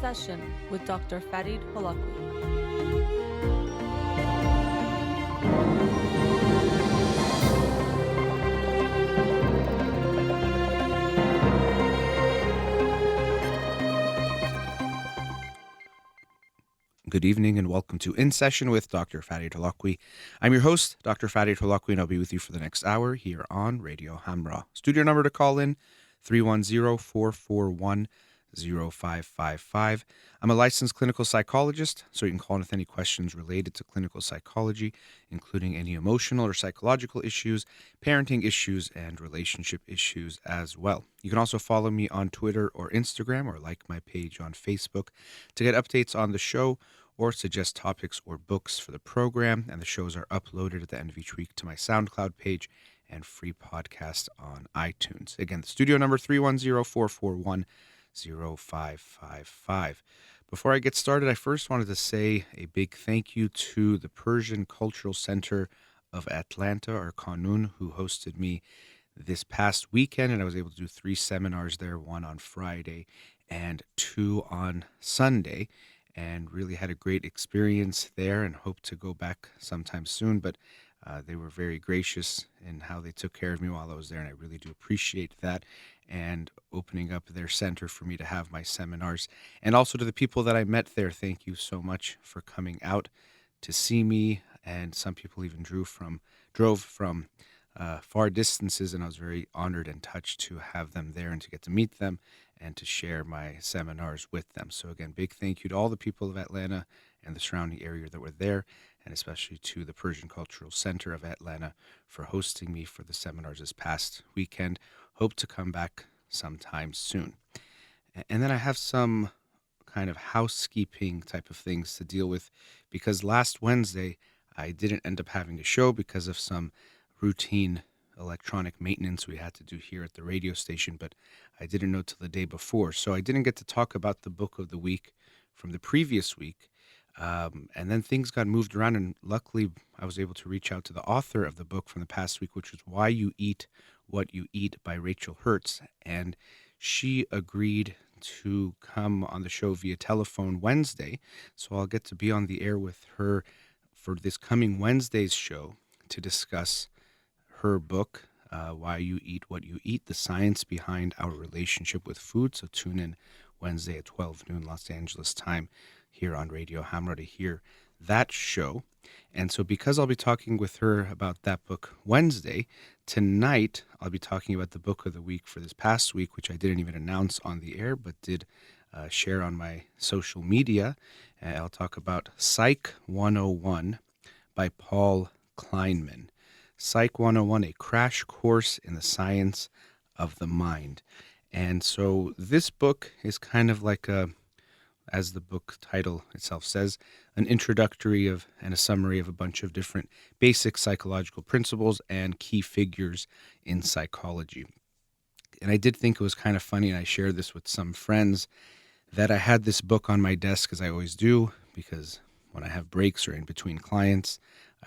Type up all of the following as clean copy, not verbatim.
Session with Dr. Farid Holakouee. Good evening and welcome to In Session with Dr. Farid Holakouee. I'm your host, Dr. Farid Holakouee, and I'll be with you for the next hour here on Radio Hamra. Studio number to call in, 310-441-0555. I'm a licensed clinical psychologist, so you can call in with any questions related to clinical psychology, including any emotional or psychological issues, parenting issues, and relationship issues as well. You can also follow me on Twitter or Instagram or like my page on Facebook to get updates on the show or suggest topics or books for the program. And the shows are uploaded at the end of each week to my SoundCloud page and free podcast on iTunes. Again, the studio number 310-441-0555. Before I get started, I first wanted to say a big thank you to the Persian Cultural Center of Atlanta, or Kanun, who hosted me this past weekend, and I was able to do 3 seminars there, 1 on Friday and 2 on Sunday, and really had a great experience there and hope to go back sometime soon. But they were very gracious in how they took care of me while I was there, and I really do appreciate that, and opening up their center for me to have my seminars. And also to the people that I met there, thank you so much for coming out to see me, and some people even drove from far distances, and I was very honored and touched to have them there and to get to meet them and to share my seminars with them. So again, big thank you to all the people of Atlanta and the surrounding area that were there, and especially to the Persian Cultural Center of Atlanta for hosting me for the seminars this past weekend. Hope to come back sometime soon. And then I have some kind of housekeeping type of things to deal with, because last Wednesday I didn't end up having a show because of some routine electronic maintenance we had to do here at the radio station, but I didn't know till the day before. So I didn't get to talk about the book of the week from the previous week. And then things got moved around, and luckily I was able to reach out to the author of the book from the past week, which was Why You Eat What You Eat by Rachel Hertz. And she agreed to come on the show via telephone Wednesday. So I'll get to be on the air with her for this coming Wednesday's show to discuss her book, Why You Eat What You Eat, the science behind our relationship with food. So tune in Wednesday at 12 noon Los Angeles time here on Radio Hamra to hear that show. And so because I'll be talking with her about that book Wednesday, tonight I'll be talking about the book of the week for this past week, which I didn't even announce on the air, but did share on my social media. I'll talk about Psych 101 by Paul Kleinman. Psych 101, a crash course in the science of the mind. And so this book is kind of like as the book title itself says, an introductory of and a summary of a bunch of different basic psychological principles and key figures in psychology. And I did think it was kind of funny, and I shared this with some friends, that I had this book on my desk, as I always do, because when I have breaks or in between clients,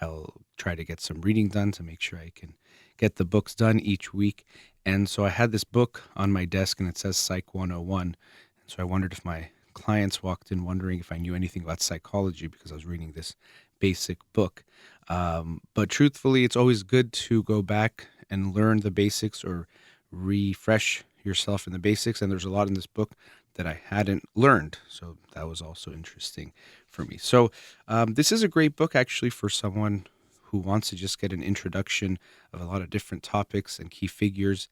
I'll try to get some reading done to make sure I can get the books done each week. And so I had this book on my desk, and it says Psych 101. And so I wondered if my clients walked in wondering if I knew anything about psychology, because I was reading this basic book. But truthfully, it's always good to go back and learn the basics or refresh yourself in the basics. And there's a lot in this book that I hadn't learned. So that was also interesting for me. So this is a great book, actually, for someone who wants to just get an introduction of a lot of different topics and key figures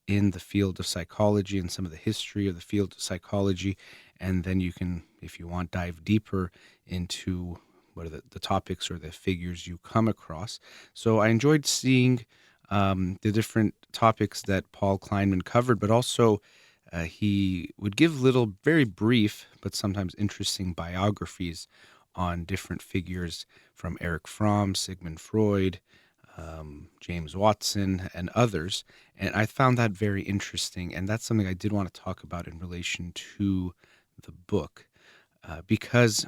in the field of psychology and some of the history of the field of psychology. And then you can, if you want, dive deeper into what are the topics or the figures you come across. So I enjoyed seeing the different topics that Paul Kleinman covered, but also he would give little, very brief, but sometimes interesting biographies on different figures, from Erich Fromm, Sigmund Freud, James Watson, and others. And I found that very interesting. And that's something I did want to talk about in relation to the book, because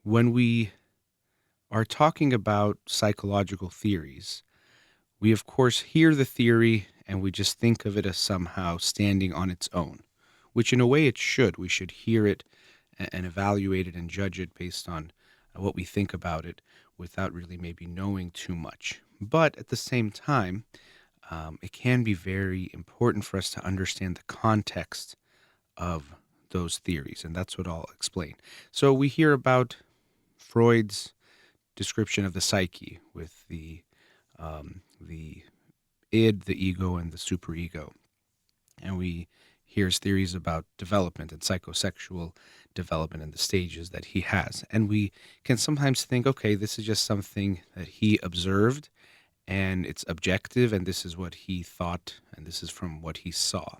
when we are talking about psychological theories, we of course hear the theory and we just think of it as somehow standing on its own, which in a way it should. We should hear it and evaluate it and judge it based on what we think about it without really maybe knowing too much. But at the same time, it can be very important for us to understand the context of those theories, and that's what I'll explain. So we hear about Freud's description of the psyche with the id, the ego, and the superego, and we hear his theories about development and psychosexual development and the stages that he has. And we can sometimes think, okay, this is just something that he observed and it's objective and this is what he thought and this is from what he saw.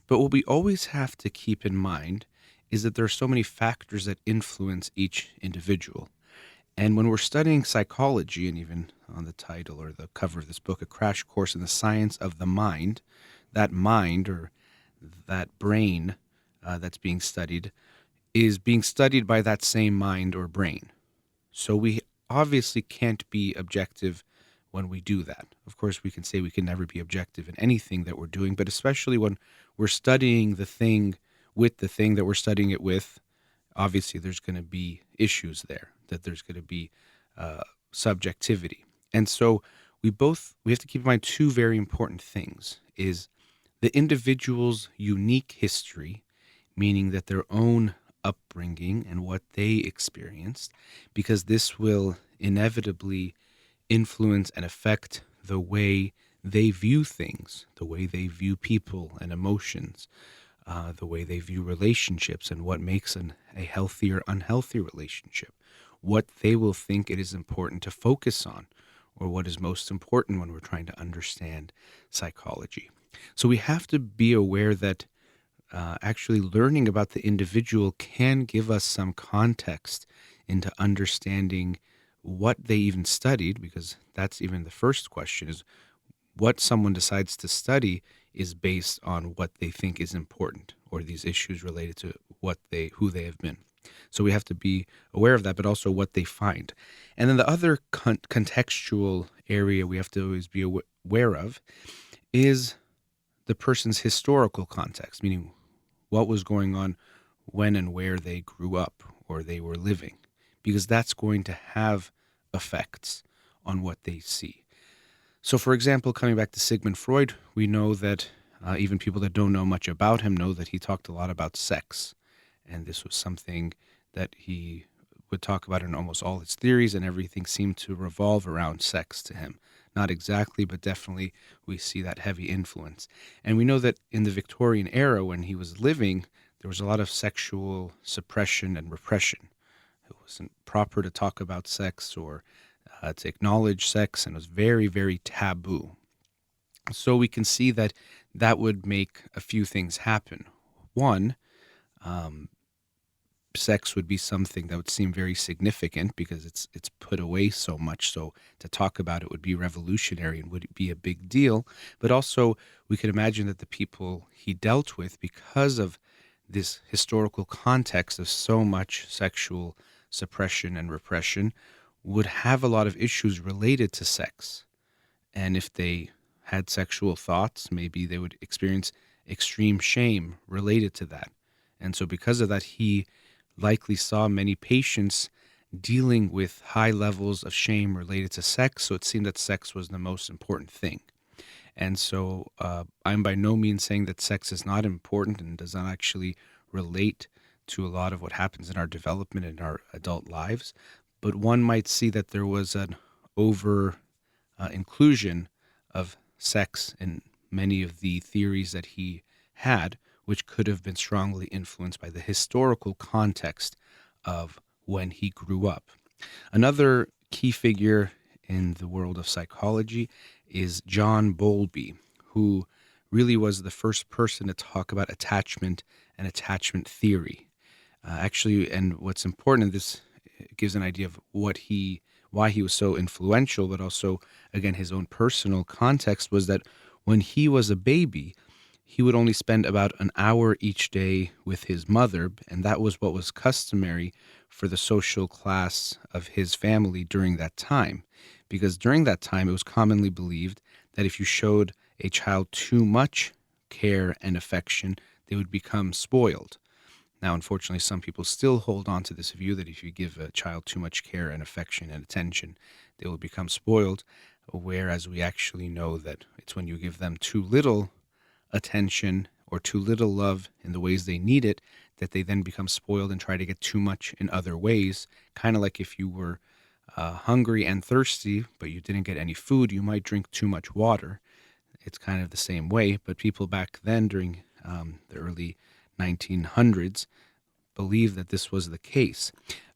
But what we always have to keep in mind is that there are so many factors that influence each individual. And when we're studying psychology, and even on the title or the cover of this book, A Crash Course in the Science of the Mind, that mind or that brain that's being studied is being studied by that same mind or brain. So we obviously can't be objective when we do that. Of course, we can say we can never be objective in anything that we're doing, but especially when we're studying the thing with the thing that we're studying it with, obviously there's going to be issues there, that there's going to be subjectivity. And so we have to keep in mind two very important things, is the individual's unique history, meaning that their own upbringing and what they experienced, because this will inevitably influence and affect the way they view things, the way they view people and emotions, the way they view relationships and what makes a healthy or unhealthy relationship, what they will think it is important to focus on, or what is most important when we're trying to understand psychology. So we have to be aware that actually learning about the individual can give us some context into understanding what they even studied, because that's even the first question, is what someone decides to study is based on what they think is important, or these issues related to who they have been. So we have to be aware of that, but also what they find. And then the other contextual area we have to always be aware of is the person's historical context, meaning what was going on when and where they grew up or they were living, because that's going to have effects on what they see. So, for example, coming back to Sigmund Freud, we know that even people that don't know much about him know that he talked a lot about sex. And this was something that he would talk about in almost all his theories, and everything seemed to revolve around sex to him. Not exactly, but definitely we see that heavy influence. And we know that in the Victorian era, when he was living, there was a lot of sexual suppression and repression. It wasn't proper to talk about sex or to acknowledge sex, and it was very, very taboo. So we can see that that would make a few things happen. One, sex would be something that would seem very significant because it's put away so much. So to talk about it would be revolutionary and would be a big deal. But also we could imagine that the people he dealt with, because of this historical context of so much sexual suppression and repression, would have a lot of issues related to sex. And if they had sexual thoughts, maybe they would experience extreme shame related to that. And so because of that, he likely saw many patients dealing with high levels of shame related to sex. So it seemed that sex was the most important thing. And so I'm by no means saying that sex is not important and does not actually relate to a lot of what happens in our development in our adult lives. But one might see that there was an over inclusion of sex in many of the theories that he had, which could have been strongly influenced by the historical context of when he grew up. Another key figure in the world of psychology is John Bowlby, who really was the first person to talk about attachment and attachment theory. Actually, and what's important, this gives an idea of why he was so influential, but also, again, his own personal context was that when he was a baby, he would only spend about an hour each day with his mother, and that was what was customary for the social class of his family during that time. Because during that time, it was commonly believed that if you showed a child too much care and affection, they would become spoiled. Now, unfortunately, some people still hold on to this view that if you give a child too much care and affection and attention, they will become spoiled, whereas we actually know that it's when you give them too little attention or too little love in the ways they need it that they then become spoiled and try to get too much in other ways. Kind of like if you were hungry and thirsty, but you didn't get any food, you might drink too much water. It's kind of the same way, but people back then during the early 1900s believed that this was the case.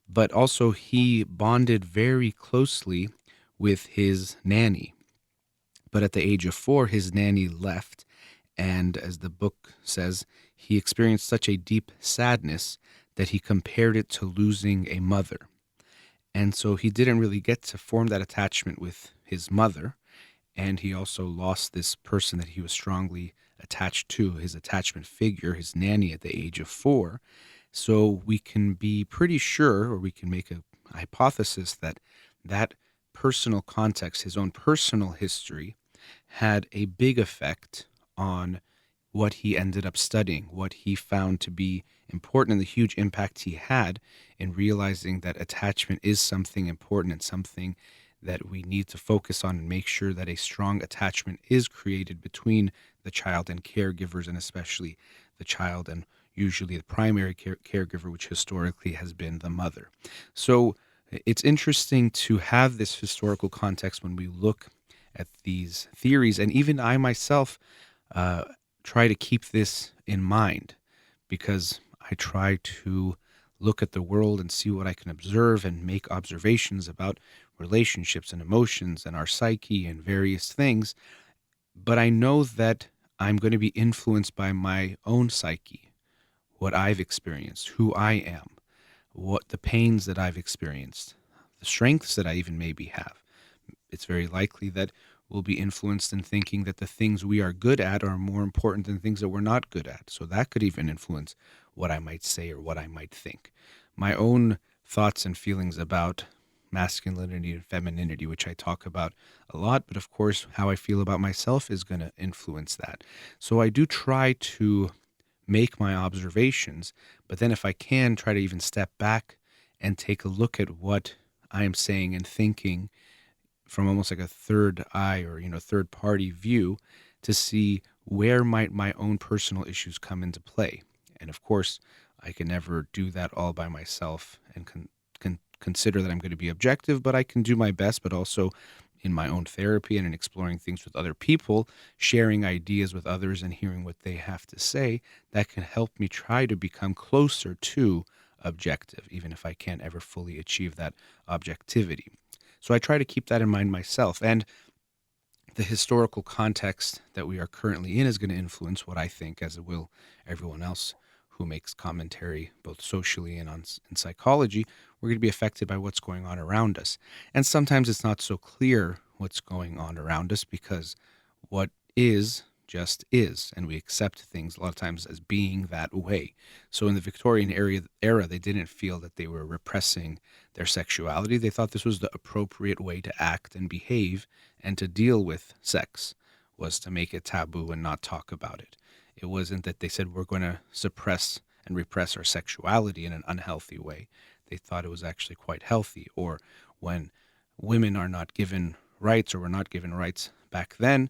But also, he bonded very closely with his nanny. But at the age of 4, his nanny left. And as the book says, he experienced such a deep sadness that he compared it to losing a mother. And so he didn't really get to form that attachment with his mother. And he also lost this person that he was strongly attached to, his attachment figure, his nanny, at the age of 4. So we can be pretty sure, or we can make a hypothesis that that personal context, his own personal history, had a big effect on what he ended up studying, what he found to be important, and the huge impact he had in realizing that attachment is something important and something that we need to focus on and make sure that a strong attachment is created between the child and caregivers, and especially the child and usually the primary caregiver, which historically has been the mother. So it's interesting to have this historical context when we look at these theories. And even I myself try to keep this in mind, because I try to look at the world and see what I can observe and make observations about relationships and emotions and our psyche and various things. But I know that I'm going to be influenced by my own psyche, what I've experienced, who I am, what the pains that I've experienced, the strengths that I even maybe have. It's very likely that we'll be influenced in thinking that the things we are good at are more important than things that we're not good at. So that could even influence what I might say or what I might think. My own thoughts and feelings about masculinity and femininity, which I talk about a lot, but of course, how I feel about myself is going to influence that. So I do try to make my observations, but then if I can, try to even step back and take a look at what I am saying and thinking from almost like a third eye or, third party view to see where might my own personal issues come into play. And of course, I can never do that all by myself and can consider that I'm going to be objective, but I can do my best, but also in my own therapy and in exploring things with other people, sharing ideas with others and hearing what they have to say, that can help me try to become closer to objective, even if I can't ever fully achieve that objectivity. So I try to keep that in mind myself. And the historical context that we are currently in is going to influence what I think, as it will everyone else who makes commentary both socially and in psychology. We're going to be affected by what's going on around us. And sometimes it's not so clear what's going on around us, because what is just is, and we accept things a lot of times as being that way. So in the Victorian era, they didn't feel that they were repressing their sexuality. They thought this was the appropriate way to act and behave and to deal with sex, was to make it taboo and not talk about it. It wasn't that they said we're going to suppress and repress our sexuality in an unhealthy way. They thought it was actually quite healthy. Or when women are not given rights, or were not given rights back then,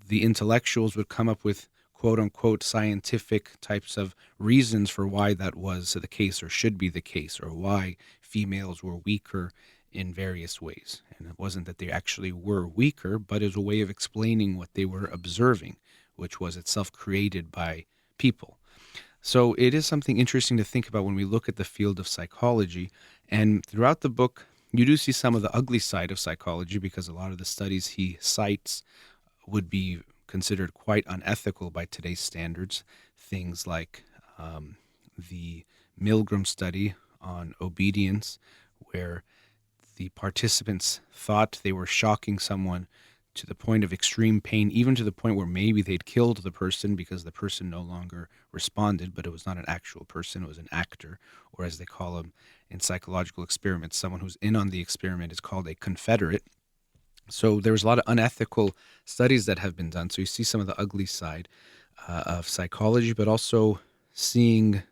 the intellectuals would come up with quote unquote scientific types of reasons for why that was the case or should be the case, or why females were weaker in various ways. And it wasn't that they actually were weaker, but it was a way of explaining what they were observing, which was itself created by people. So it is something interesting to think about when we look at the field of psychology. And throughout the book, you do see some of the ugly side of psychology, because a lot of the studies he cites would be considered quite unethical by today's standards. Things like the Milgram study on obedience, where the participants thought they were shocking someone to the point of extreme pain, even to the point where maybe they'd killed the person because the person no longer responded, but it was not an actual person, it was an actor, or as they call them in psychological experiments, someone who's in on the experiment is called a confederate. So there's a lot of unethical studies that have been done. So you see some of the ugly side of psychology, but also seeing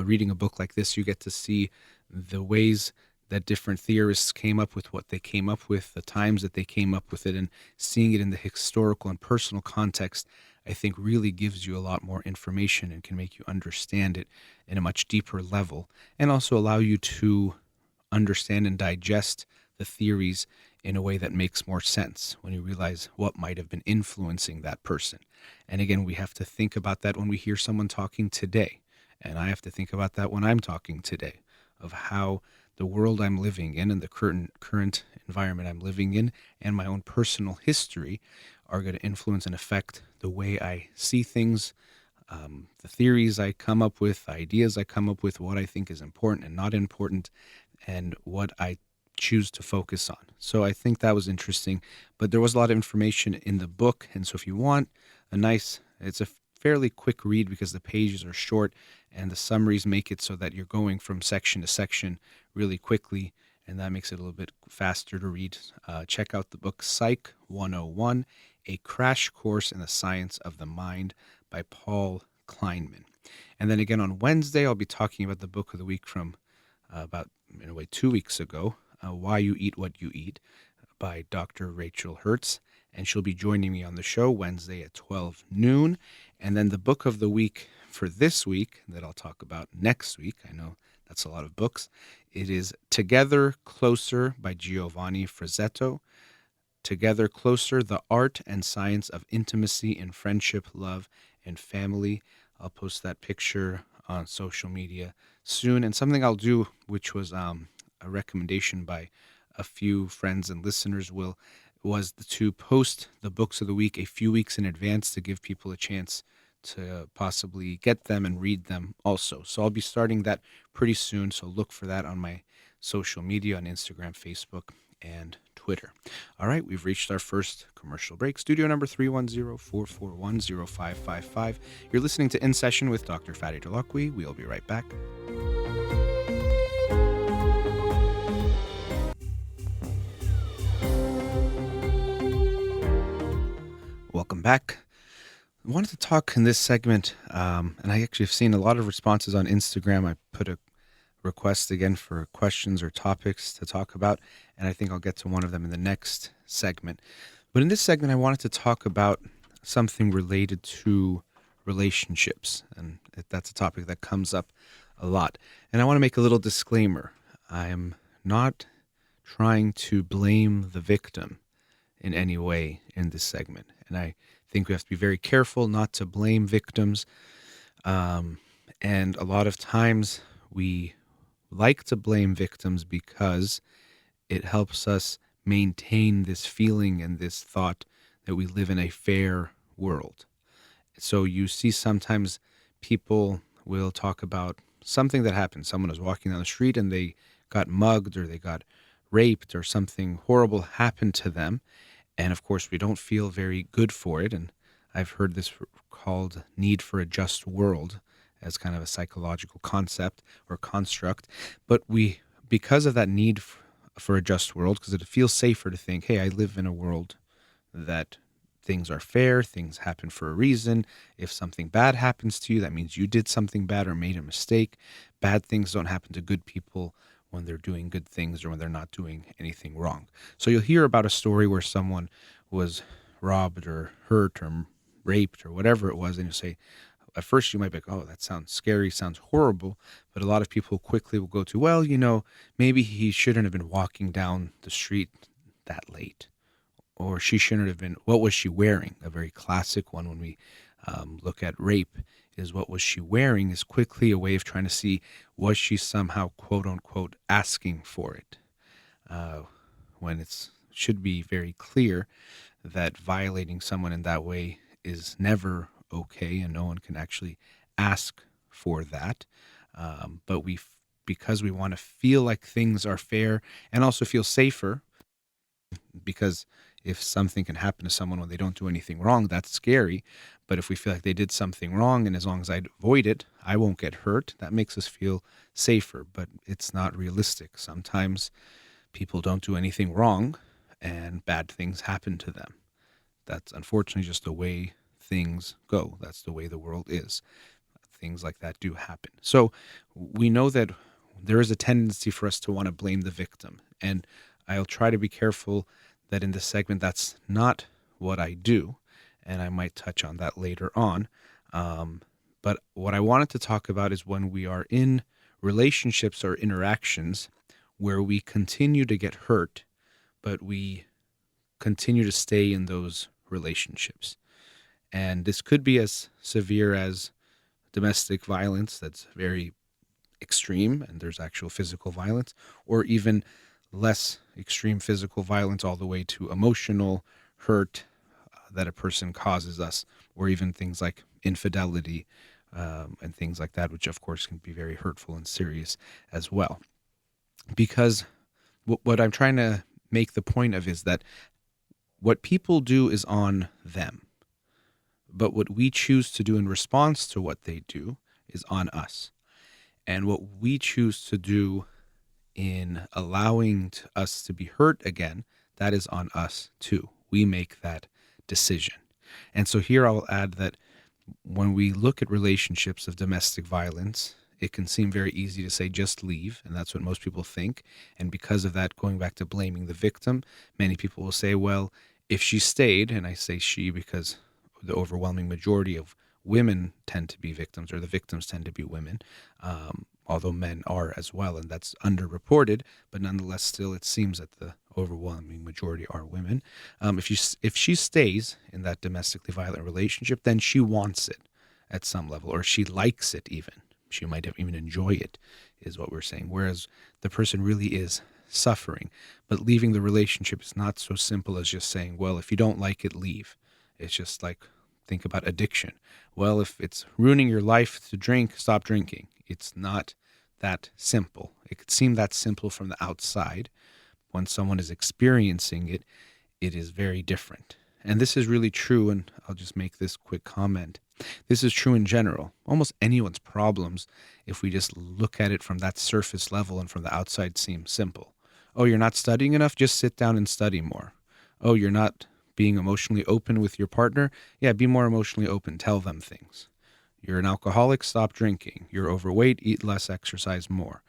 reading a book like this, you get to see the ways that different theorists came up with what they came up with, the times that they came up with it, and seeing it in the historical and personal context, I think really gives you a lot more information and can make you understand it in a much deeper level, and also allow you to understand and digest the theories in a way that makes more sense when you realize what might have been influencing that person. And again, we have to think about that when we hear someone talking today. And I have to think about that when I'm talking today, of how the world I'm living in and the current environment I'm living in and my own personal history are going to influence and affect the way I see things, the theories I come up with, ideas I come up with, what I think is important and not important, and what I choose to focus on. So I think that was interesting, but there was a lot of information in the book. And so if you want it's a fairly quick read because the pages are short and the summaries make it so that you're going from section to section really quickly. And that makes it a little bit faster to read. Check out the book Psych 101, A Crash Course in the Science of the Mind by Paul Kleinman. And then again on Wednesday, I'll be talking about the book of the week from about, in a way, 2 weeks ago, Why You Eat What You Eat by Dr. Rachel Hertz. And she'll be joining me on the show Wednesday at 12 noon. And then the book of the week for this week that I'll talk about next week, I know that's a lot of books, it is Together Closer by Giovanni Frazzetto. Together Closer, The Art and Science of Intimacy in Friendship, Love, and Family. I'll post that picture on social media soon. And something I'll do, which was a recommendation by a few friends and listeners, was to post the books of the week a few weeks in advance to give people a chance to possibly get them and read them also. So I'll be starting that pretty soon. So look for that on my social media on Instagram, Facebook, and Twitter. All right, we've reached our first commercial break. Studio number 310-441-0555. You're listening to In Session with Dr. Farid Holakouee. We'll be right back. Welcome back. I wanted to talk in this segment, and I actually have seen a lot of responses on Instagram. I put a request again for questions or topics to talk about, and I think I'll get to one of them in the next segment. But in this segment, I wanted to talk about something related to relationships, and that's a topic that comes up a lot. And I want to make a little disclaimer. I am not trying to blame the victim in any way in this segment. And I think we have to be very careful not to blame victims. And a lot of times we like to blame victims because it helps us maintain this feeling and this thought that we live in a fair world. So you see sometimes people will talk about something that happened. Someone was walking down the street and they got mugged or they got raped or something horrible happened to them. And of course, we don't feel very good for it. And I've heard this called need for a just world as kind of a psychological concept or construct. But because of that need for a just world, because it feels safer to think, hey, I live in a world that things are fair, things happen for a reason. If something bad happens to you, that means you did something bad or made a mistake. Bad things don't happen to good people when they're doing good things or when they're not doing anything wrong. So you'll hear about a story where someone was robbed or hurt or raped or whatever it was, and you'll say, at first you might be like, oh, that sounds scary, sounds horrible, but a lot of people quickly will go to, well, maybe he shouldn't have been walking down the street that late, or she shouldn't have been, what was she wearing? A very classic one when we look at rape is what was she wearing is quickly a way of trying to see, was she somehow, quote unquote, asking for it? When it should be very clear that violating someone in that way is never okay, and no one can actually ask for that. But because we want to feel like things are fair and also feel safer, because if something can happen to someone when they don't do anything wrong, that's scary. But if we feel like they did something wrong, and as long as I avoid it, I won't get hurt, that makes us feel safer. But it's not realistic. Sometimes people don't do anything wrong and bad things happen to them. That's unfortunately just the way things go. That's the way the world is. things like that do happen. So we know that there is a tendency for us to want to blame the victim. And I'll try to be careful that in this segment, that's not what I do. And I might touch on that later on. But what I wanted to talk about is when we are in relationships or interactions where we continue to get hurt, but we continue to stay in those relationships. And this could be as severe as domestic violence, that's very extreme, and there's actual physical violence, or even less extreme physical violence all the way to emotional hurt that a person causes us, or even things like infidelity and things like that, which of course can be very hurtful and serious as well. Because what I'm trying to make the point of is that what people do is on them, but what we choose to do in response to what they do is on us. And what we choose to do in allowing us to be hurt again, that is on us too. We make that decision. And so here I will add that when we look at relationships of domestic violence, it can seem very easy to say, just leave. And that's what most people think. And because of that, going back to blaming the victim, many people will say, well, if she stayed, and I say she because the overwhelming majority of women tend to be victims, or the victims tend to be women, although men are as well, and that's underreported, but nonetheless, still it seems that the overwhelming majority are women. If she stays in that domestically violent relationship, then she wants it at some level, or she likes it even. She might even enjoy it, is what we're saying, whereas the person really is suffering. But leaving the relationship is not so simple as just saying, well, if you don't like it, leave. It's just like, think about addiction. Well, if it's ruining your life to drink, stop drinking. It's not that simple. It could seem that simple from the outside. When someone is experiencing it, it is very different. And this is really true, and I'll just make this quick comment. This is true in general. Almost anyone's problems, if we just look at it from that surface level and from the outside, seem simple. Oh, you're not studying enough? Just sit down and study more. Oh, you're not being emotionally open with your partner? Yeah, be more emotionally open. Tell them things. You're an alcoholic? Stop drinking. You're overweight? Eat less, exercise more.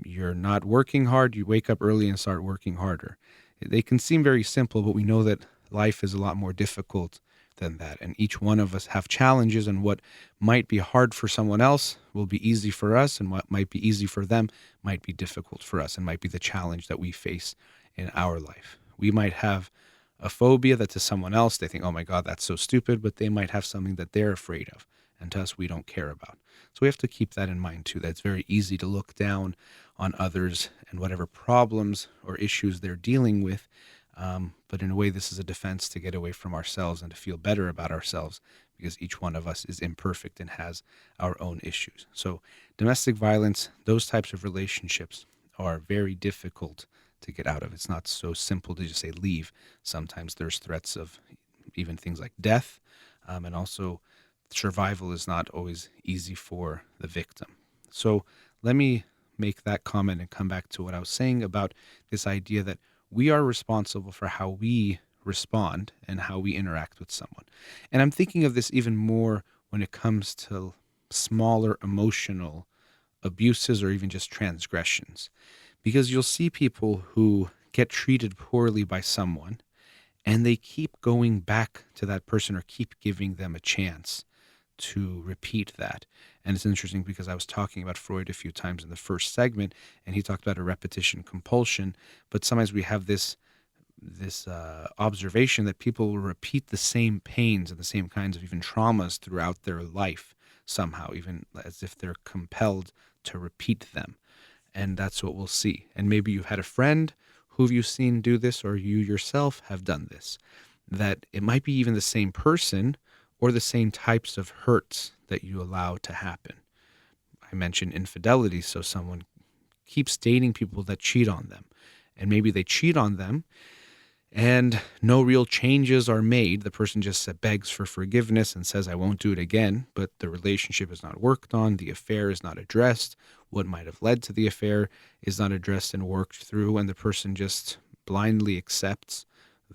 You're not working hard? You wake up early and start working harder. They can seem very simple, but we know that life is a lot more difficult than that. And each one of us have challenges, and what might be hard for someone else will be easy for us, and what might be easy for them might be difficult for us, and might be the challenge that we face in our life. We might have a phobia that to someone else, they think, oh my God, that's so stupid, but they might have something that they're afraid of, and to us, we don't care about. So we have to keep that in mind too, that it's very easy to look down on others and whatever problems or issues they're dealing with. But in a way, this is a defense to get away from ourselves and to feel better about ourselves, because each one of us is imperfect and has our own issues. So domestic violence, those types of relationships are very difficult to get out of. It's not so simple to just say leave. Sometimes there's threats of even things like death, and also survival is not always easy for the victim. So let me make that comment and come back to what I was saying about this idea that we are responsible for how we respond and how we interact with someone. And I'm thinking of this even more when it comes to smaller emotional abuses or even just transgressions. Because you'll see people who get treated poorly by someone, and they keep going back to that person or keep giving them a chance to repeat that. And it's interesting because I was talking about Freud a few times in the first segment, and he talked about a repetition compulsion. But sometimes we have this observation that people will repeat the same pains and the same kinds of even traumas throughout their life somehow, even as if they're compelled to repeat them. And that's what we'll see. And maybe you've had a friend who you've seen do this, or you yourself have done this, that it might be even the same person or the same types of hurts that you allow to happen. I mentioned infidelity, so someone keeps dating people that cheat on them. And maybe they cheat on them and no real changes are made. The person just begs for forgiveness and says, I won't do it again, but the relationship is not worked on, the affair is not addressed, what might have led to the affair is not addressed and worked through, and the person just blindly accepts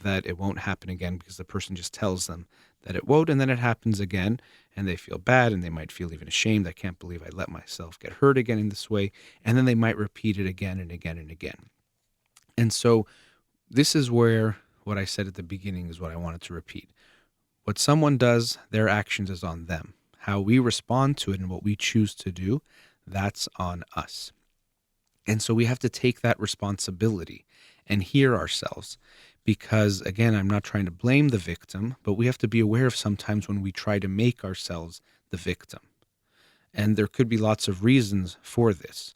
that it won't happen again because the person just tells them that it won't, and then it happens again, and they feel bad, and they might feel even ashamed. I can't believe I let myself get hurt again in this way, and then they might repeat it again and again and again. And so this is where what I said at the beginning is what I wanted to repeat. What someone does, their actions is on them. How we respond to it and what we choose to do, that's on us. And so we have to take that responsibility and hear ourselves. Because, again, I'm not trying to blame the victim, but we have to be aware of sometimes when we try to make ourselves the victim. And there could be lots of reasons for this.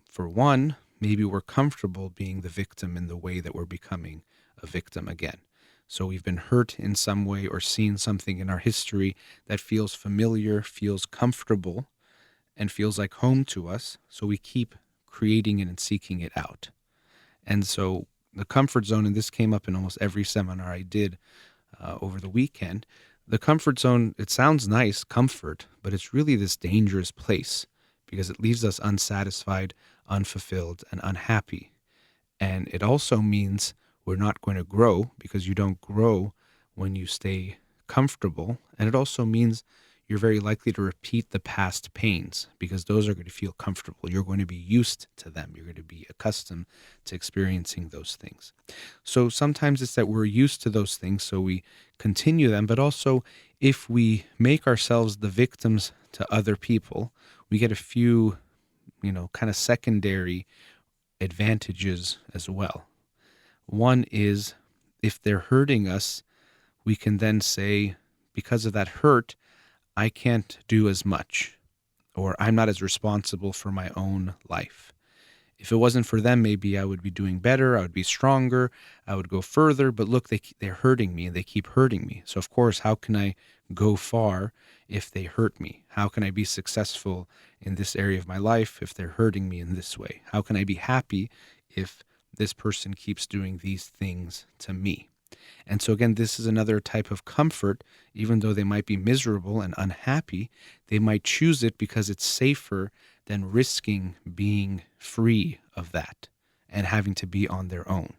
For one, maybe we're comfortable being the victim in the way that we're becoming a victim again. So we've been hurt in some way or seen something in our history that feels familiar, feels comfortable, and feels like home to us. So we keep creating it and seeking it out. And so the comfort zone, and this came up in almost every seminar I did over the weekend, the comfort zone, it sounds nice, comfort, but it's really this dangerous place because it leaves us unsatisfied, unfulfilled, and unhappy. And it also means we're not going to grow because you don't grow when you stay comfortable. And it also means you're very likely to repeat the past pains because those are going to feel comfortable. You're going to be used to them. You're going to be accustomed to experiencing those things. So sometimes it's that we're used to those things, so we continue them. But also, if we make ourselves the victims to other people, we get a few, kind of secondary advantages as well. One is if they're hurting us, we can then say, because of that hurt, I can't do as much, or I'm not as responsible for my own life. If it wasn't for them, maybe I would be doing better, I would be stronger, I would go further, but look, they're hurting me and they keep hurting me. So of course, how can I go far if they hurt me? How can I be successful in this area of my life if they're hurting me in this way? How can I be happy if this person keeps doing these things to me? And so again, this is another type of comfort. Even though they might be miserable and unhappy, they might choose it because it's safer than risking being free of that and having to be on their own.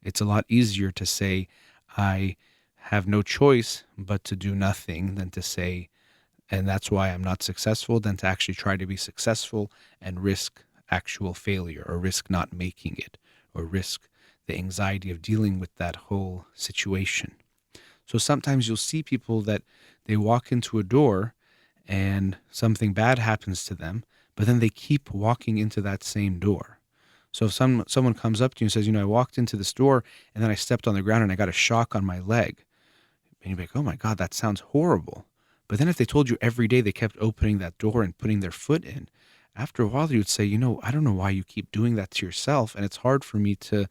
It's a lot easier to say, I have no choice but to do nothing than to say, and that's why I'm not successful, than to actually try to be successful and risk actual failure or risk not making it or risk the anxiety of dealing with that whole situation. So sometimes you'll see people that they walk into a door and something bad happens to them, but then they keep walking into that same door. So if someone comes up to you and says, I walked into this door and then I stepped on the ground and I got a shock on my leg. And you'd be like, oh my God, that sounds horrible. But then if they told you every day they kept opening that door and putting their foot in, after a while you would say, I don't know why you keep doing that to yourself. And it's hard for me to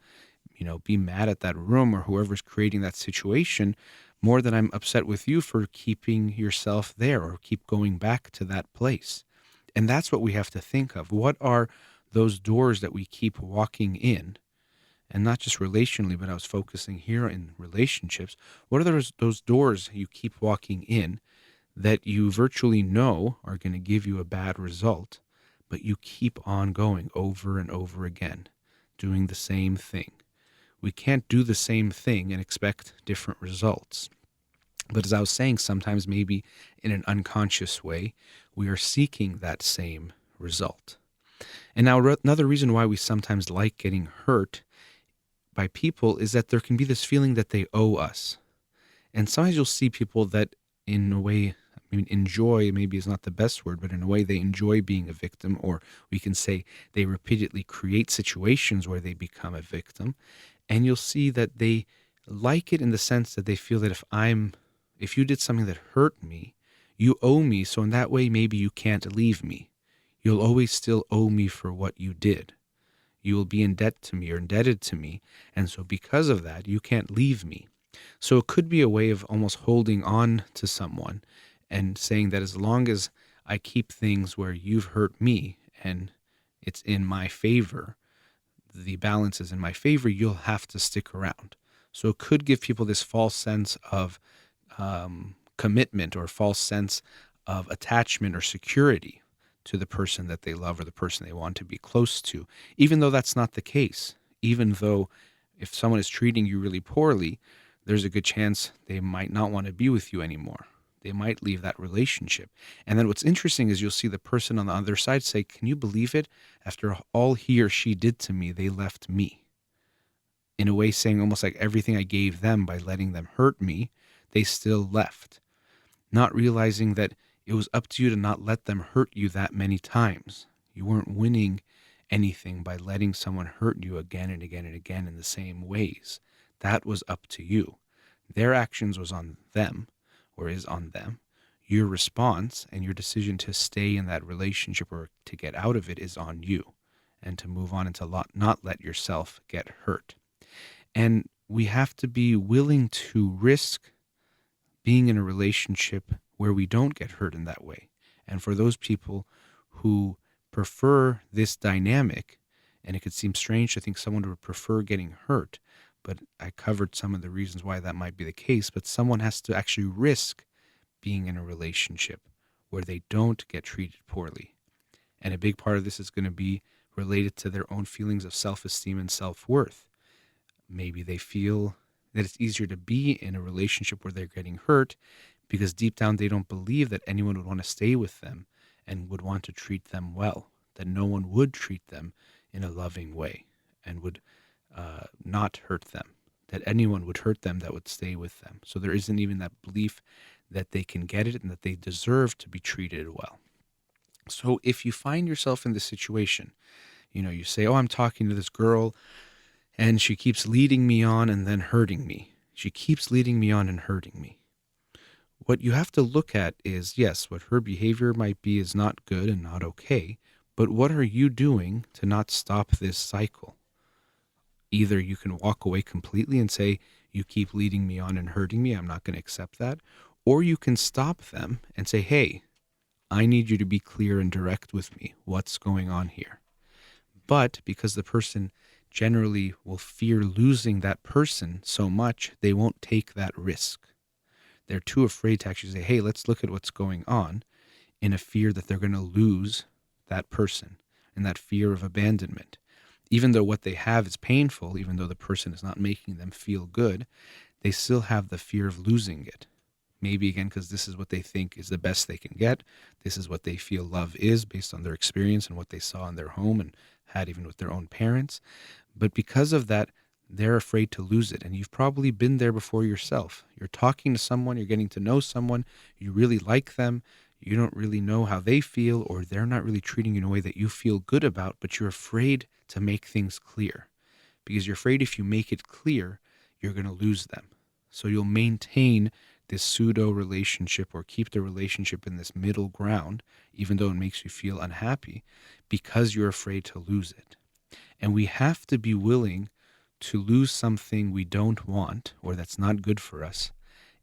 be mad at that room or whoever's creating that situation more than I'm upset with you for keeping yourself there or keep going back to that place. And that's what we have to think of. What are those doors that we keep walking in? And not just relationally, but I was focusing here in relationships. What are those doors you keep walking in that you virtually know are going to give you a bad result, but you keep on going over and over again, doing the same thing? We can't do the same thing and expect different results. But as I was saying, sometimes maybe in an unconscious way, we are seeking that same result. And now another reason why we sometimes like getting hurt by people is that there can be this feeling that they owe us. And sometimes you'll see people that in a way, enjoy maybe is not the best word, but in a way they enjoy being a victim, or we can say they repeatedly create situations where they become a victim. And you'll see that they like it in the sense that they feel that if you did something that hurt me, you owe me. So in that way, maybe you can't leave me. You'll always still owe me for what you did. You will be in debt to me or indebted to me. And so because of that, you can't leave me. So it could be a way of almost holding on to someone and saying that as long as I keep things where you've hurt me and it's in my favor, the balance is in my favor, you'll have to stick around. So it could give people this false sense of commitment or false sense of attachment or security to the person that they love or the person they want to be close to, even though that's not the case. Even though if someone is treating you really poorly, there's a good chance they might not want to be with you anymore. They might leave that relationship. And then what's interesting is you'll see the person on the other side say, can you believe it? After all he or she did to me, they left me. In a way, saying almost like everything I gave them by letting them hurt me, they still left. Not realizing that it was up to you to not let them hurt you that many times. You weren't winning anything by letting someone hurt you again and again and again in the same ways. That was up to you. Their actions was on them, or is on them. Your response and your decision to stay in that relationship or to get out of it is on you, and to move on and to not let yourself get hurt. And we have to be willing to risk being in a relationship where we don't get hurt in that way. And for those people who prefer this dynamic, and it could seem strange to think someone would prefer getting hurt, but I covered some of the reasons why that might be the case, but someone has to actually risk being in a relationship where they don't get treated poorly. And a big part of this is going to be related to their own feelings of self-esteem and self-worth. Maybe they feel that it's easier to be in a relationship where they're getting hurt because deep down they don't believe that anyone would want to stay with them and would want to treat them well, that no one would treat them in a loving way and would not hurt them, that anyone would hurt them that would stay with them. So there isn't even that belief that they can get it and that they deserve to be treated well. So if you find yourself in this situation, you say, oh, I'm talking to this girl and she keeps leading me on and then hurting me. She keeps leading me on and hurting me. What you have to look at is, yes, what her behavior might be is not good and not okay, but what are you doing to not stop this cycle? Either you can walk away completely and say, you keep leading me on and hurting me, I'm not going to accept that. Or you can stop them and say, hey, I need you to be clear and direct with me. What's going on here? But because the person generally will fear losing that person so much, they won't take that risk. They're too afraid to actually say, hey, let's look at what's going on, in a fear that they're going to lose that person and that fear of abandonment. Even though what they have is painful, even though the person is not making them feel good, they still have the fear of losing it. Maybe again, because this is what they think is the best they can get. This is what they feel love is based on their experience and what they saw in their home and had even with their own parents. But because of that, they're afraid to lose it. And you've probably been there before yourself. You're talking to someone, you're getting to know someone, you really like them, you don't really know how they feel, or they're not really treating you in a way that you feel good about, but you're afraid to make things clear. Because you're afraid if you make it clear, you're going to lose them. So you'll maintain this pseudo relationship or keep the relationship in this middle ground, even though it makes you feel unhappy, because you're afraid to lose it. And we have to be willing to lose something we don't want or that's not good for us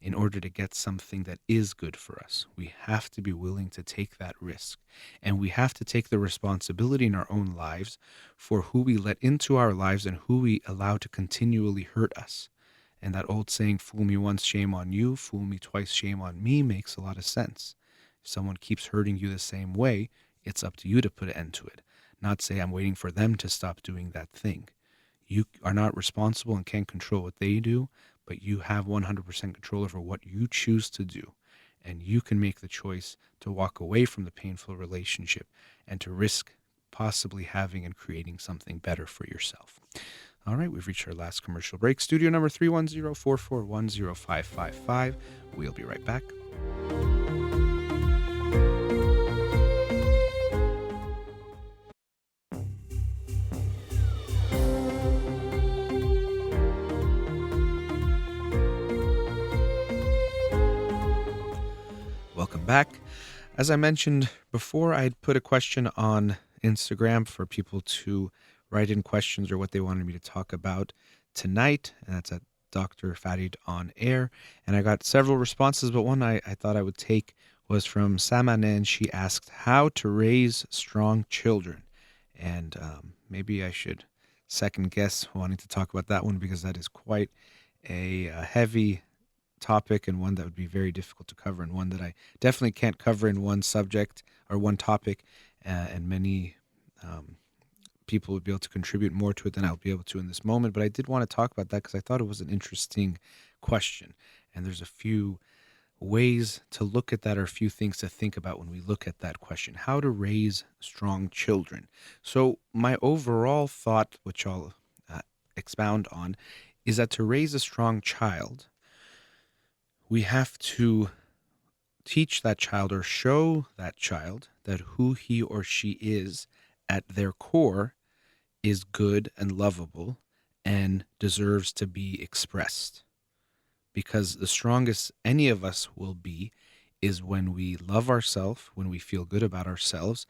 in order to get something that is good for us. We have to be willing to take that risk. And we have to take the responsibility in our own lives for who we let into our lives and who we allow to continually hurt us. And that old saying, fool me once, shame on you, fool me twice, shame on me, makes a lot of sense. If someone keeps hurting you the same way, it's up to you to put an end to it. Not say, I'm waiting for them to stop doing that thing. You are not responsible and can't control what they do, but you have 100% control over what you choose to do. And you can make the choice to walk away from the painful relationship and to risk possibly having and creating something better for yourself. All right, we've reached our last commercial break. Studio number 310-441-0555. We'll be right back. Welcome back. As I mentioned before, I had put a question on Instagram for people to write in questions or what they wanted me to talk about tonight, and that's at Dr. Farid on air. And I got several responses, but one I thought I would take was from Samana, and she asked how to raise strong children. And maybe I should second guess wanting to talk about that one because that is quite a heavy topic and one that would be very difficult to cover and one that I definitely can't cover in one subject or one topic, and many people would be able to contribute more to it than I'll be able to in this moment. But I did want to talk about that because I thought it was an interesting question. And there's a few ways to look at that, or a few things to think about when we look at that question: how to raise strong children. So my overall thought, which I'll expound on, is that to raise a strong child, we have to teach that child or show that child that who he or she is at their core is good and lovable and deserves to be expressed. Because the strongest any of us will be is when we love ourselves, when we feel good about ourselves,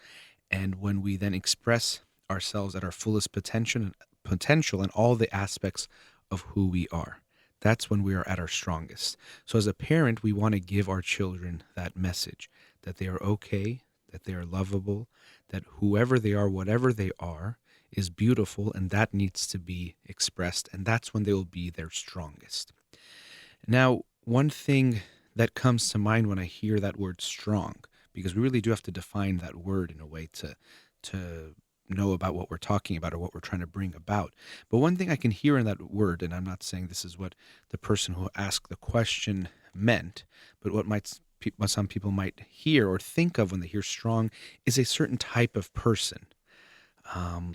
and when we then express ourselves at our fullest potential in all the aspects of who we are. That's when we are at our strongest. So as a parent, we want to give our children that message, that they are okay, that they are lovable, that whoever they are, whatever they are, is beautiful, and that needs to be expressed, and that's when they will be their strongest. Now, one thing that comes to mind when I hear that word strong, because we really do have to define that word in a way to know about what we're talking about or what we're trying to bring about. But one thing I can hear in that word, and I'm not saying this is what the person who asked the question meant, but what some people might hear or think of when they hear strong is a certain type of person,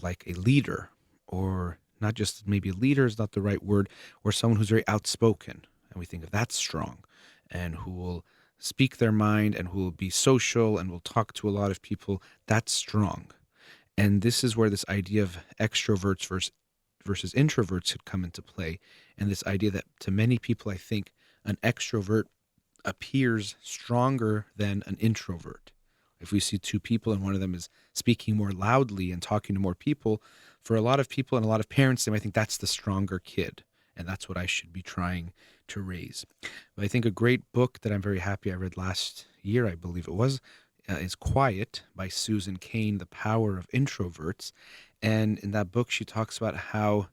like a leader, or not just maybe a leader is not the right word, or someone who's very outspoken. And we think of that strong, and who will speak their mind and who will be social and will talk to a lot of people. That's strong. And this is where this idea of extroverts versus introverts had come into play. And this idea that to many people, I think an extrovert appears stronger than an introvert. If we see two people and one of them is speaking more loudly and talking to more people, for a lot of people and a lot of parents, they might think that's the stronger kid. And that's what I should be trying to raise. But I think a great book that I'm very happy I read last year, I believe it was, is Quiet by Susan Cain, The Power of Introverts. And in that book, she talks about how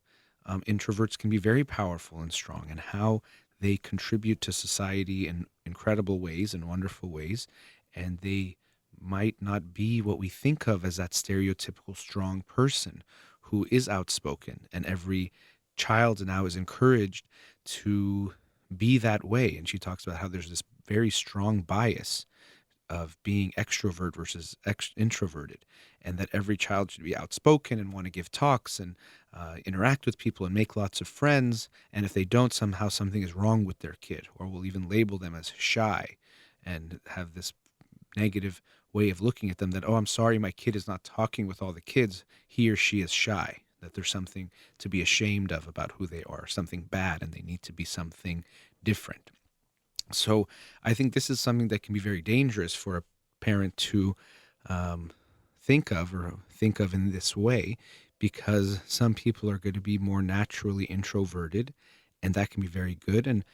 introverts can be very powerful and strong, and how they contribute to society in incredible ways and wonderful ways. And they might not be what we think of as that stereotypical strong person who is outspoken. And every child now is encouraged to be that way. And she talks about how there's this very strong bias of being extrovert versus introverted, and that every child should be outspoken and want to give talks and interact with people and make lots of friends. And if they don't, somehow something is wrong with their kid, or we'll even label them as shy and have this negative way of looking at them that, oh, I'm sorry, my kid is not talking with all the kids. He or she is shy, that there's something to be ashamed of about who they are, something bad, and they need to be something different. So I think this is something that can be very dangerous for a parent to think of in this way, because some people are going to be more naturally introverted, and that can be very good. And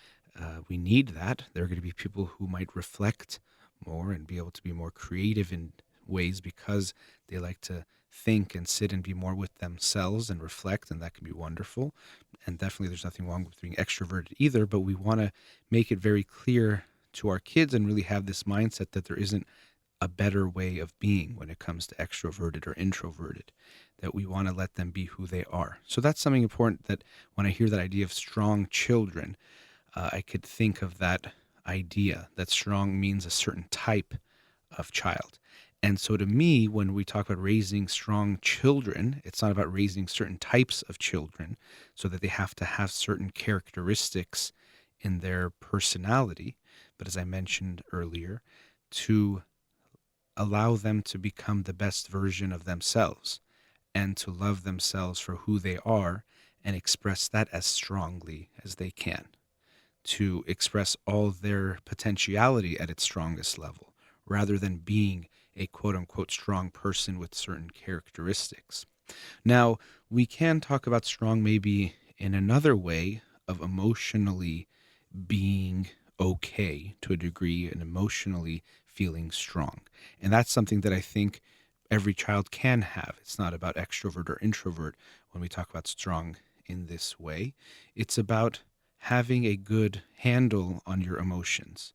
we need that. There are going to be people who might reflect more and be able to be more creative in ways because they like to think and sit and be more with themselves and reflect, and that can be wonderful. And definitely there's nothing wrong with being extroverted either, but we want to make it very clear to our kids and really have this mindset that there isn't a better way of being when it comes to extroverted or introverted, that we want to let them be who they are. So that's something important, that when I hear that idea of strong children, I could think of that idea that strong means a certain type of child. And so to me, when we talk about raising strong children, it's not about raising certain types of children so that they have to have certain characteristics in their personality, but as I mentioned earlier, to allow them to become the best version of themselves and to love themselves for who they are and express that as strongly as they can, to express all their potentiality at its strongest level, rather than being a quote-unquote strong person with certain characteristics. Now, we can talk about strong maybe in another way of emotionally being okay to a degree and emotionally feeling strong. And that's something that I think every child can have. It's not about extrovert or introvert when we talk about strong in this way. It's about having a good handle on your emotions.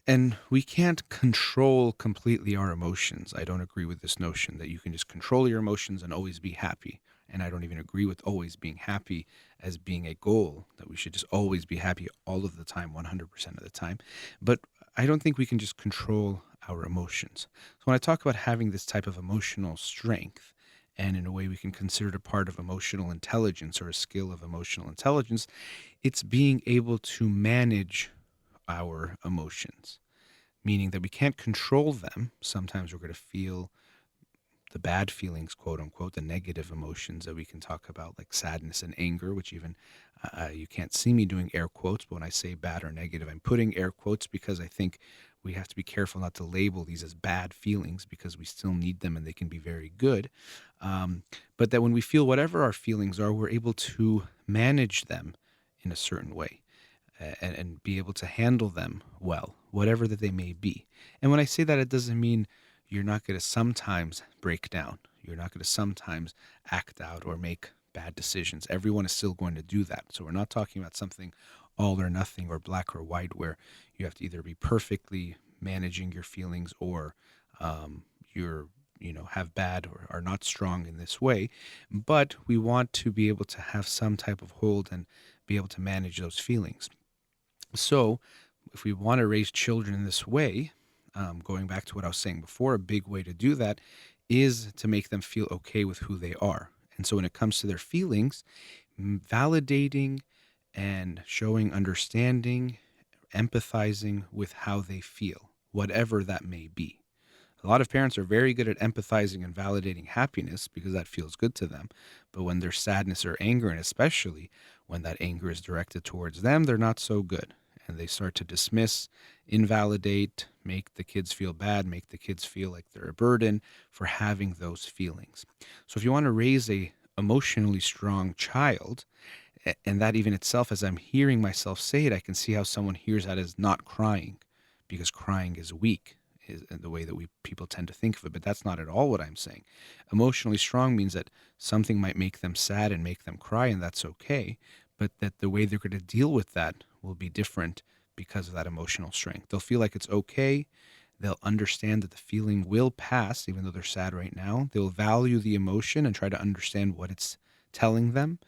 And we can't control completely our emotions. I don't agree with this notion that you can just control your emotions and always be happy. And I don't even agree with always being happy as being a goal, that we should just always be happy all of the time, 100% of the time. But I don't think we can just control our emotions. So when I talk about having this type of emotional strength, and in a way we can consider it a part of emotional intelligence or a skill of emotional intelligence, it's being able to manage our emotions, meaning that we can't control them. Sometimes we're going to feel the bad feelings, quote unquote, the negative emotions that we can talk about, like sadness and anger, which even you can't see me doing air quotes, but when I say bad or negative, I'm putting air quotes because I think we have to be careful not to label these as bad feelings because we still need them and they can be very good. But that when we feel whatever our feelings are, we're able to manage them in a certain way and be able to handle them well, whatever that they may be. And when I say that, it doesn't mean you're not going to sometimes break down. You're not going to sometimes act out or make bad decisions. Everyone is still going to do that. So we're not talking about something all or nothing or black or white where you have to either be perfectly managing your feelings or you're have bad or are not strong in this way. But we want to be able to have some type of hold and be able to manage those feelings. So if we want to raise children in this way, going back to what I was saying before, a big way to do that is to make them feel okay with who they are. And so when it comes to their feelings, validating and showing understanding, empathizing with how they feel, whatever that may be. A lot of parents are very good at empathizing and validating happiness because that feels good to them. But when there's sadness or anger, and especially when that anger is directed towards them, they're not so good. And they start to dismiss, invalidate, make the kids feel bad, make the kids feel like they're a burden for having those feelings. So if you want to raise a emotionally strong child, and that even itself, as I'm hearing myself say it, I can see how someone hears that as not crying because crying is weak, is the way that we people tend to think of it. But that's not at all what I'm saying. Emotionally strong means that something might make them sad and make them cry, and that's okay. But that the way they're going to deal with that will be different because of that emotional strength. They'll feel like it's okay. They'll understand that the feeling will pass, even though they're sad right now. They'll value the emotion and try to understand what it's telling them,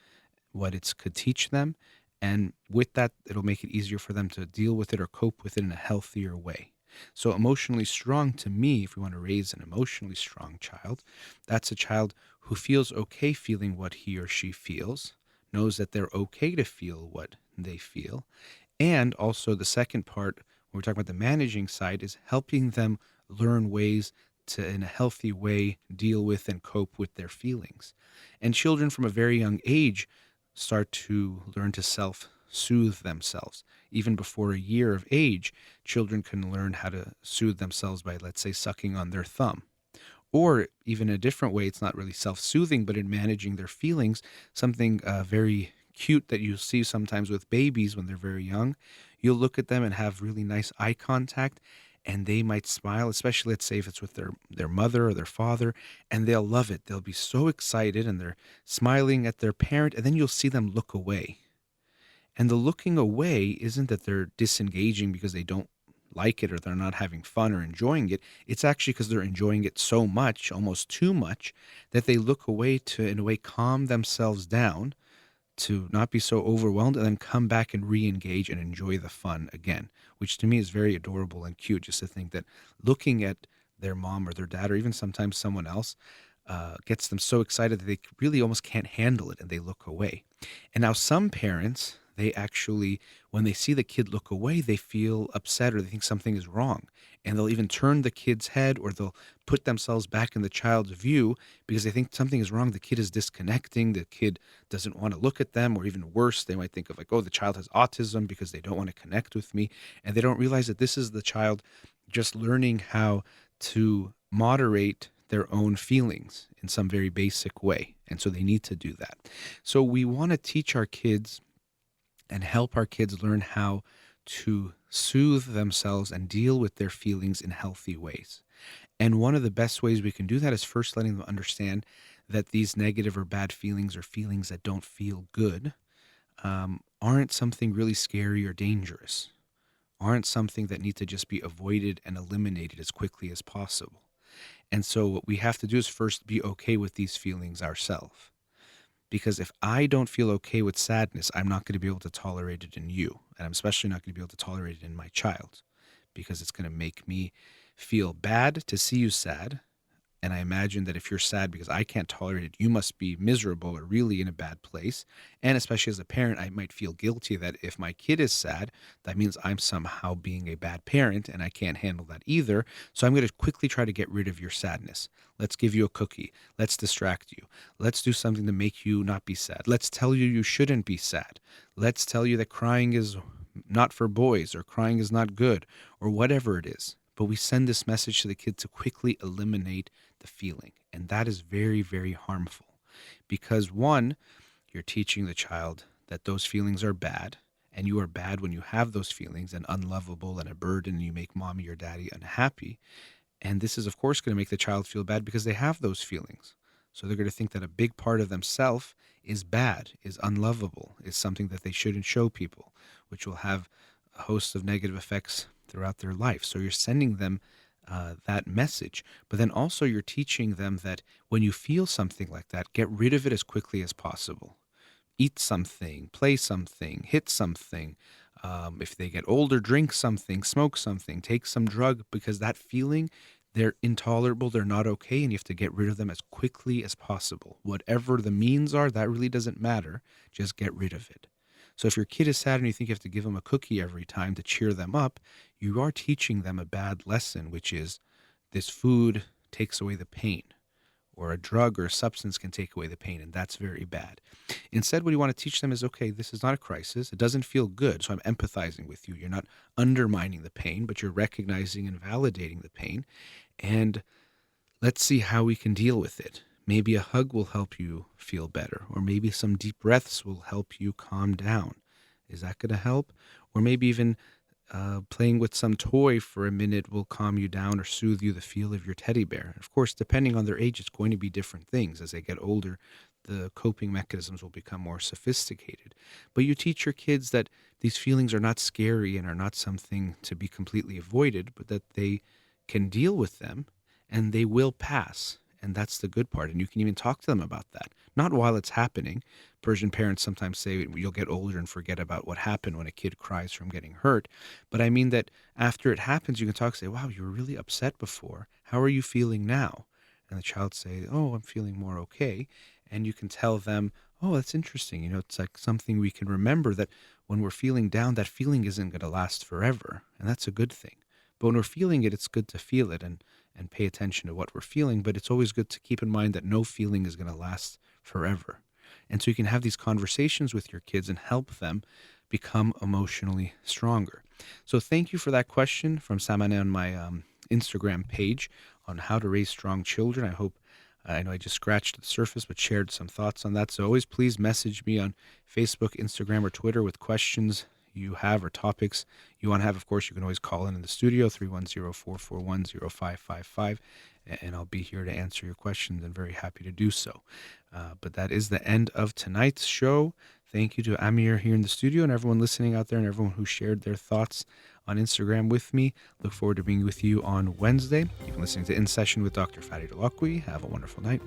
what it could teach them. And with that, it'll make it easier for them to deal with it or cope with it in a healthier way. So emotionally strong, to me, if we want to raise an emotionally strong child, that's a child who feels okay feeling what he or she feels, knows that they're okay to feel what they feel. And also the second part, when we're talking about the managing side, is helping them learn ways to, in a healthy way, deal with and cope with their feelings. And children from a very young age start to learn to self-soothe themselves. Even before a year of age, children can learn how to soothe themselves by, let's say, sucking on their thumb. Or even a different way, it's not really self-soothing, but in managing their feelings, something very cute that you see sometimes with babies when they're very young. You'll look at them and have really nice eye contact, and they might smile, especially let's say if it's with their mother or their father, and they'll love it. They'll be so excited and they're smiling at their parent, and then you'll see them look away. And the looking away isn't that they're disengaging because they don't like it or they're not having fun or enjoying it. It's actually because they're enjoying it so much, almost too much, that they look away to, in a way, calm themselves down to not be so overwhelmed and then come back and re-engage and enjoy the fun again, which to me is very adorable and cute, just to think that looking at their mom or their dad or even sometimes someone else gets them so excited that they really almost can't handle it and they look away. And now some parents, they actually, when they see the kid look away, they feel upset or they think something is wrong. And they'll even turn the kid's head or they'll put themselves back in the child's view because they think something is wrong. The kid is disconnecting. The kid doesn't want to look at them, or even worse, they might think of like, oh, the child has autism because they don't want to connect with me. And they don't realize that this is the child just learning how to moderate their own feelings in some very basic way. And so they need to do that. So we want to teach our kids and help our kids learn how to soothe themselves and deal with their feelings in healthy ways. And one of the best ways we can do that is first letting them understand that these negative or bad feelings or feelings that don't feel good aren't something really scary or dangerous. aren't something that need to just be avoided and eliminated as quickly as possible. And so what we have to do is first be okay with these feelings ourselves. Because if I don't feel okay with sadness, I'm not going to be able to tolerate it in you. And I'm especially not going to be able to tolerate it in my child, because it's going to make me feel bad to see you sad. And I imagine that if you're sad because I can't tolerate it, you must be miserable or really in a bad place. And especially as a parent, I might feel guilty that if my kid is sad, that means I'm somehow being a bad parent and I can't handle that either. So I'm going to quickly try to get rid of your sadness. Let's give you a cookie. Let's distract you. Let's do something to make you not be sad. Let's tell you you shouldn't be sad. Let's tell you that crying is not for boys, or crying is not good, or whatever it is. But we send this message to the kid to quickly eliminate the feeling. And that is very, very harmful, because one, you're teaching the child that those feelings are bad, and you are bad when you have those feelings, and unlovable and a burden, and you make mommy or daddy unhappy. And this is, of course, going to make the child feel bad because they have those feelings. So they're going to think that a big part of themselves is bad, is unlovable, is something that they shouldn't show people, which will have a host of negative effects throughout their life. So you're sending them that message, but then also you're teaching them that when you feel something like that, get rid of it as quickly as possible. Eat something, play something, hit something. If they get older, drink something, smoke something, take some drug, because that feeling, they're intolerable, they're not okay, and you have to get rid of them as quickly as possible. Whatever the means are, that really doesn't matter. Just get rid of it. So if your kid is sad and you think you have to give them a cookie every time to cheer them up, you are teaching them a bad lesson, which is this food takes away the pain, or a drug or a substance can take away the pain, and that's very bad. Instead, what you want to teach them is, okay, this is not a crisis. It doesn't feel good, so I'm empathizing with you. You're not undermining the pain, but you're recognizing and validating the pain, and let's see how we can deal with it. Maybe a hug will help you feel better, or maybe some deep breaths will help you calm down. Is that going to help? Or maybe even playing with some toy for a minute will calm you down or soothe you the feel of your teddy bear. Of course, depending on their age, it's going to be different things. As they get older, the coping mechanisms will become more sophisticated. But you teach your kids that these feelings are not scary and are not something to be completely avoided, but that they can deal with them and they will pass. And that's the good part. And you can even talk to them about that. Not while it's happening. Persian parents sometimes say you'll get older and forget about what happened when a kid cries from getting hurt. But I mean that after it happens, you can talk, say, wow, you were really upset before. How are you feeling now? And the child say, oh, I'm feeling more okay. And you can tell them, oh, that's interesting. It's like something we can remember, that when we're feeling down, that feeling isn't going to last forever. And that's a good thing. But when we're feeling it, it's good to feel it and pay attention to what we're feeling. But it's always good to keep in mind that no feeling is going to last forever. And so you can have these conversations with your kids and help them become emotionally stronger. So thank you for that question from Samane on my Instagram page on how to raise strong children. I know I just scratched the surface, but shared some thoughts on that. So always please message me on Facebook, Instagram, or Twitter with questions you have or topics you want to have. Of course, you can always call in the studio, 310-441-0555, and I'll be here to answer your questions and very happy to do so. But that is the end of tonight's show. Thank you to Amir here in the studio and everyone listening out there and everyone who shared their thoughts on Instagram with me. Look forward to being with you on Wednesday. You've been listening to In Session with Dr. Farid Holakouee. Have a wonderful night.